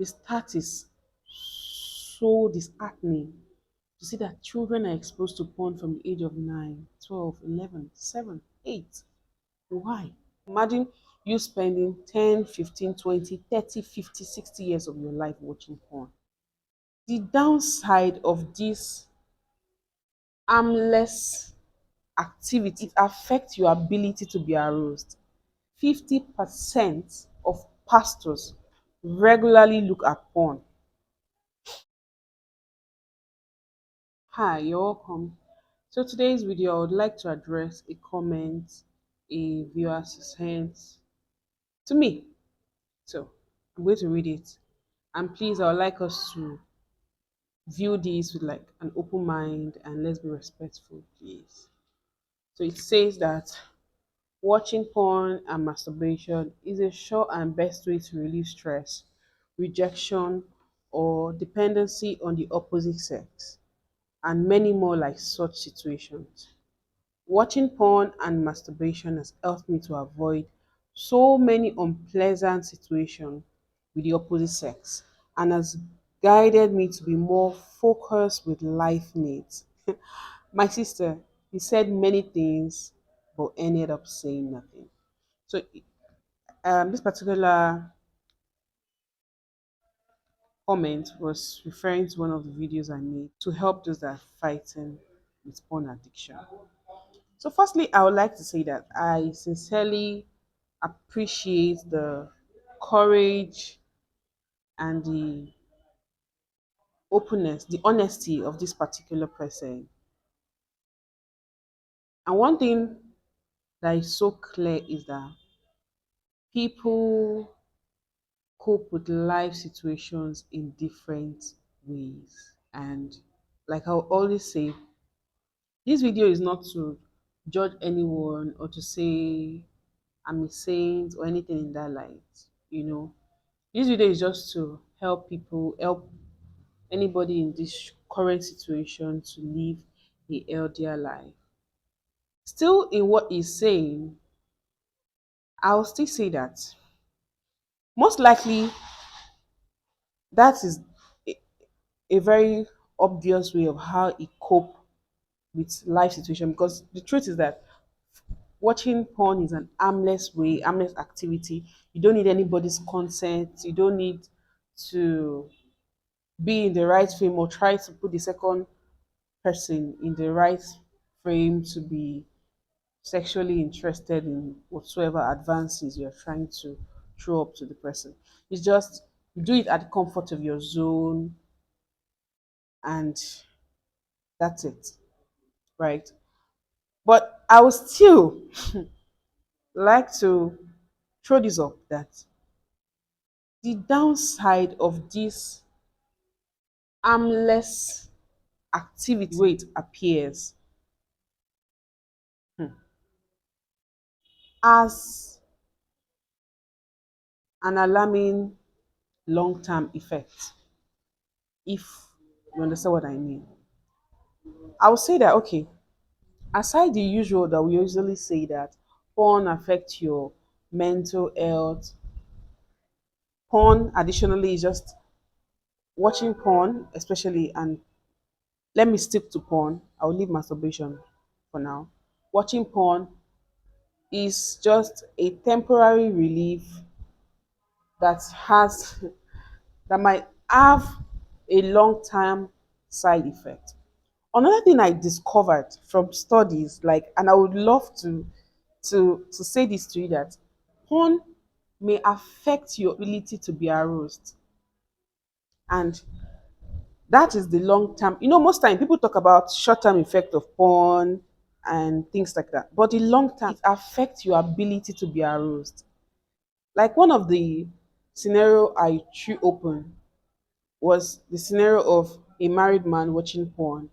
The stat is so disheartening to see that children are exposed to porn from the age of 9, 12, 11, 7, 8. Why? Imagine you spending 10, 15, 20, 30, 50, 60 years of your life watching porn. The downside of this harmless activity, it affects your ability to be aroused. 50% of pastors regularly look at porn. Hi, you're welcome. So today's video, I would like to address a comment a viewer sent to me. So I'm going to read it. And please, I would like us to view this with like an open mind and let's be respectful, please. So it says that watching porn and masturbation is a sure and best way to relieve stress, rejection, or dependency on the opposite sex, and many more like such situations. Watching porn and masturbation has helped me to avoid so many unpleasant situations with the opposite sex and has guided me to be more focused with life needs. My sister, he said many things but ended up saying nothing. So this particular comment was referring to one of the videos I made to help those that are fighting with porn addiction. So, firstly, I would like to say that I sincerely appreciate the courage and the openness, the honesty of this particular person. And one thing that is so clear is that people cope with life situations in different ways. And like I always say, this video is not to judge anyone or to say I'm a saint or anything in that light. This video is just to help people, help anybody in this current situation to live a healthier life. Still, in what he's saying, I'll still say that most likely that is a, a very obvious way of how he cope with life situation, because the truth is that watching porn is an harmless way, harmless activity. You don't need anybody's consent. You don't need to be in the right frame or try to put the second person in the right frame to be sexually interested in whatsoever advances you're trying to throw up to the person. It's just you do it at the comfort of your zone and that's it, right? But I would still like to throw this up that the downside of this harmless activity, the way it appears, has an alarming long-term effect, if you understand what I mean. I would say that, okay, aside the usual that we usually say that porn affects your mental health, porn additionally is just watching porn, especially, and let me stick to porn. I'll leave masturbation for now. Watching porn is just a temporary relief that has that might have a long-term side effect. Another thing I discovered from studies, like, and I would love to say this to you, that porn may affect your ability to be aroused, and that is the long term. Most time people talk about short term effect of porn and things like that, but the long term, it affects your ability to be aroused. Like one of the scenario I threw open was the scenario of a married man watching porn.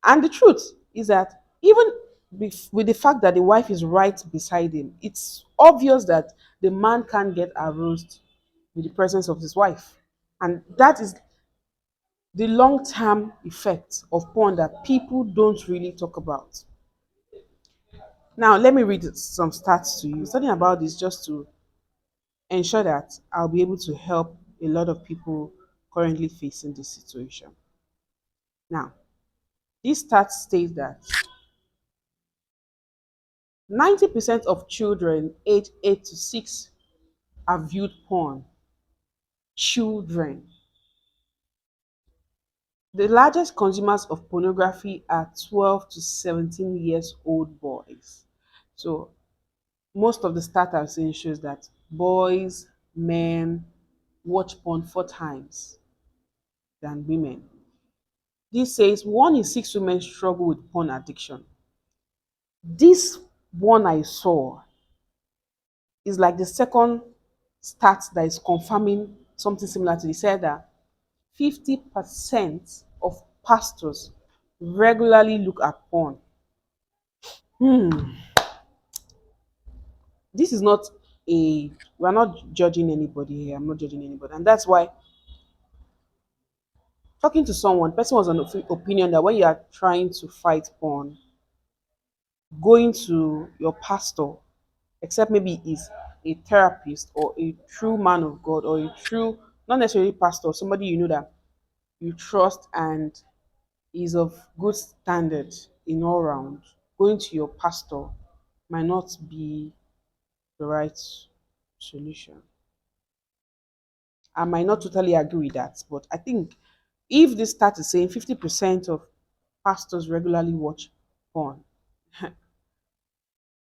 And the truth is that even with the fact that the wife is right beside him, it's obvious that the man can't get aroused with the presence of his wife. And that is the long term effect of porn that people don't really talk about. Now, let me read some stats to you. Studying about this just to ensure that I'll be able to help a lot of people currently facing this situation. Now, this stat states that 90% of children aged 8 to 6 are viewed porn. Children. The largest consumers of pornography are 12 to 17 years old boys. So most of the stats I've seen shows that boys, men watch porn 4 times than women. This says 1 in 6 women struggle with porn addiction. This one I saw is like the second stat that is confirming something similar to this. Said that 50% of pastors regularly look at porn. Hmm. This is not a, we're not judging anybody here. I'm not judging anybody. And that's why talking to someone, person was an opinion that when you are trying to fight porn, going to your pastor, except maybe he's a therapist or a true man of God or a true, not necessarily pastor, somebody you know that you trust and is of good standard in all round, going to your pastor might not be the right solution. I might not totally agree with that, but I think if this stat is saying 50% of pastors regularly watch porn,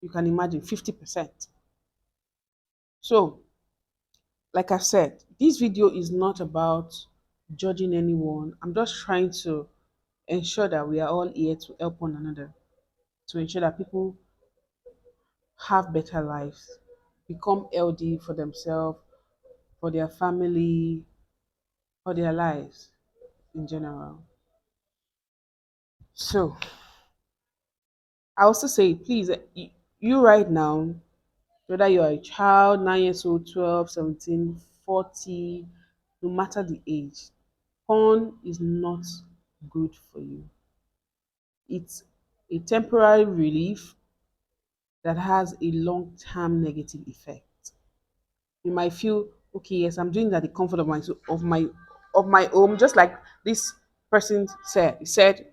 you can imagine 50%. So, like I said, this video is not about judging anyone. I'm just trying to ensure that we are all here to help one another, to ensure that people have better lives, become healthy for themselves, for their family, for their lives in general. So, I also say, please, you right now, whether you're a child, 9 years old, 12, 17, 40, no matter the age, porn is not good for you. It's a temporary relief that has a long-term negative effect. You might feel, okay, yes, I'm doing that at the comfort of my home, just like this person said. He said,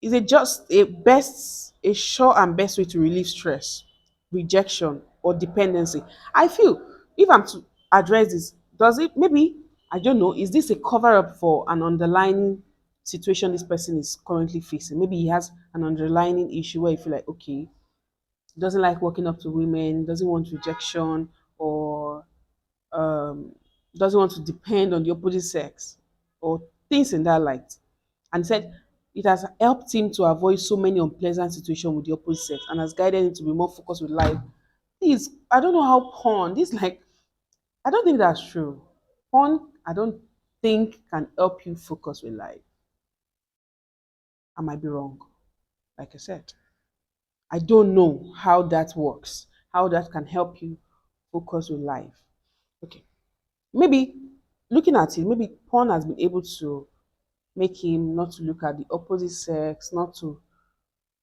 is it just a sure and best way to relieve stress, rejection, or dependency? I feel if I'm to address this, does it maybe, I don't know, is this a cover up for an underlying situation this person is currently facing? Maybe he has an underlying issue where you feel like, okay, doesn't like walking up to women, doesn't want rejection, or um, doesn't want to depend on the opposite sex, or things in that light. And said it has helped him to avoid so many unpleasant situations with the opposite sex and has guided him to be more focused with life. Please, I don't know how porn, this like, I don't think that's true. Porn, I don't think can help you focus with life. I might be wrong, like I said. I don't know how that works, how that can help you focus with life. Okay. Maybe looking at it, maybe porn has been able to make him not to look at the opposite sex, not to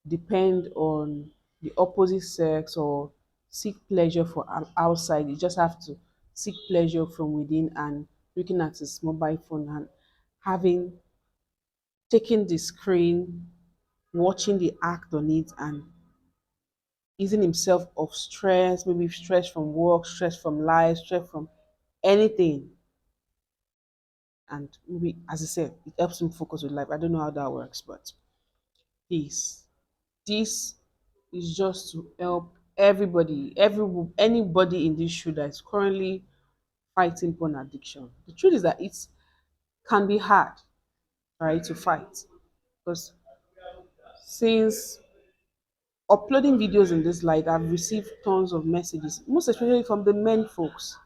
depend on the opposite sex or seek pleasure for outside. You just have to seek pleasure from within and looking at his mobile phone and having taken the screen, watching the act on it and easing himself of stress, maybe stress from work, stress from life, stress from anything. And maybe, as I said, it helps him focus with life. I don't know how that works, but this, this is just to help everybody, anybody in this shoe that is currently fighting porn addiction. The truth is that it can be hard, right, to fight because since uploading videos in this light, I've received tons of messages, most especially from the men folks.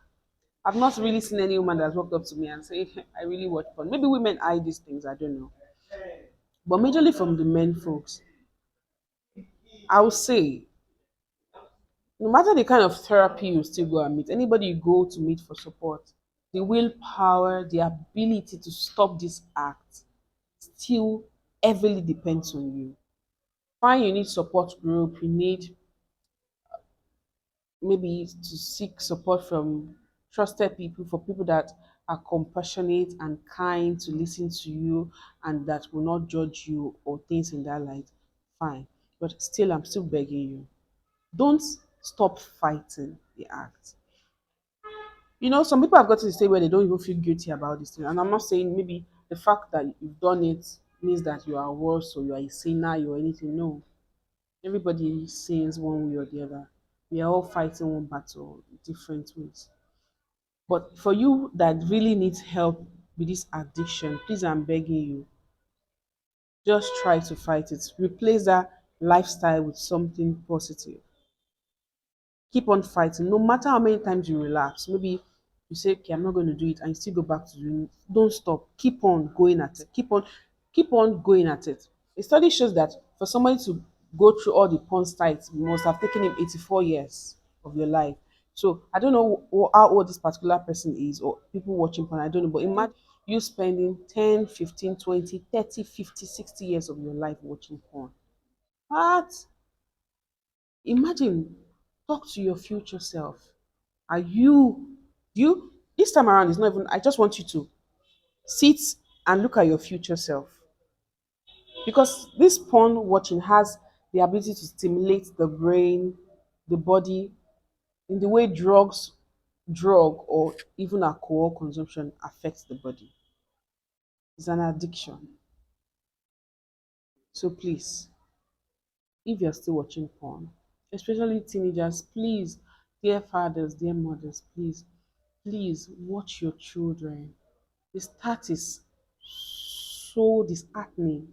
I've not really seen any woman that's walked up to me and say, I really watch porn. Maybe women hide these things, I don't know. But majorly from the men folks, I would say, no matter the kind of therapy you still go and meet, anybody you go to meet for support, the willpower, the ability to stop this act still heavily depends on you. Fine, you need support group, you need maybe to seek support from trusted people, for people that are compassionate and kind to listen to you and that will not judge you or things in that light, fine. But still, I'm still begging you, don't stop fighting the act. Some people have got to the stage where they don't even feel guilty about this thing. And I'm not saying maybe the fact that you've done it means that you are worse or you are a sinner or anything. No. Everybody sins one way or the other. We are all fighting one battle in different ways. But for you that really needs help with this addiction, please, I'm begging you, just try to fight it. Replace that lifestyle with something positive. Keep on fighting. No matter how many times you relapse, maybe you say, okay, I'm not going to do it, and you still go back to doing it. Don't stop. Keep on going at it. Keep on going at it. A study shows that for somebody to go through all the porn sites must have taken him 84 years of your life. So I don't know how old this particular person is or people watching porn. I don't know. But imagine you spending 10, 15, 20, 30, 50, 60 years of your life watching porn. What? Imagine, talk to your future self. Are you this time around is not even, I just want you to sit and look at your future self. Because this porn watching has the ability to stimulate the brain, the body, in the way drug or even alcohol consumption affects the body. It's an addiction. So please, if you're still watching porn, especially teenagers, please, dear fathers, dear mothers, please watch your children. The stat is so disheartening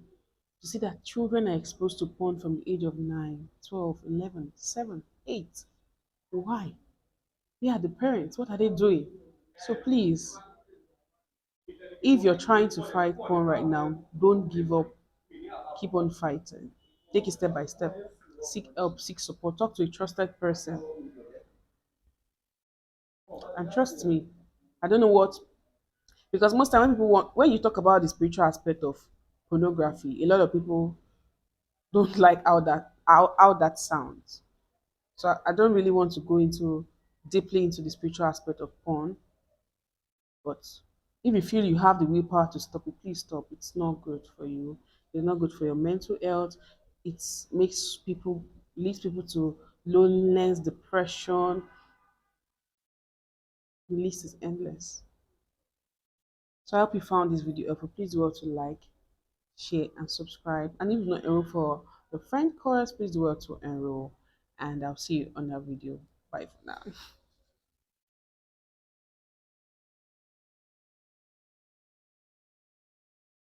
to see that children are exposed to porn from the age of 9, 12, 11, 7, 8. Why? They are the parents. What are they doing? So please, if you're trying to fight porn right now, don't give up. Keep on fighting. Take it step by step. Seek help, seek support. Talk to a trusted person. And trust me, I don't know what, because most time when you talk about the spiritual aspect of pornography, a lot of people don't like how that sounds. So I don't really want to go into deeply into the spiritual aspect of porn. But if you feel you have the willpower to stop it, please stop. It's not good for you. It's not good for your mental health. It makes people leads people to loneliness, depression. The list is endless. So I hope you found this video helpful. Please do well to like, share, and subscribe. And if you're not enrolled for the friend course, please do well to enroll. And I'll see you on that video. Bye for now.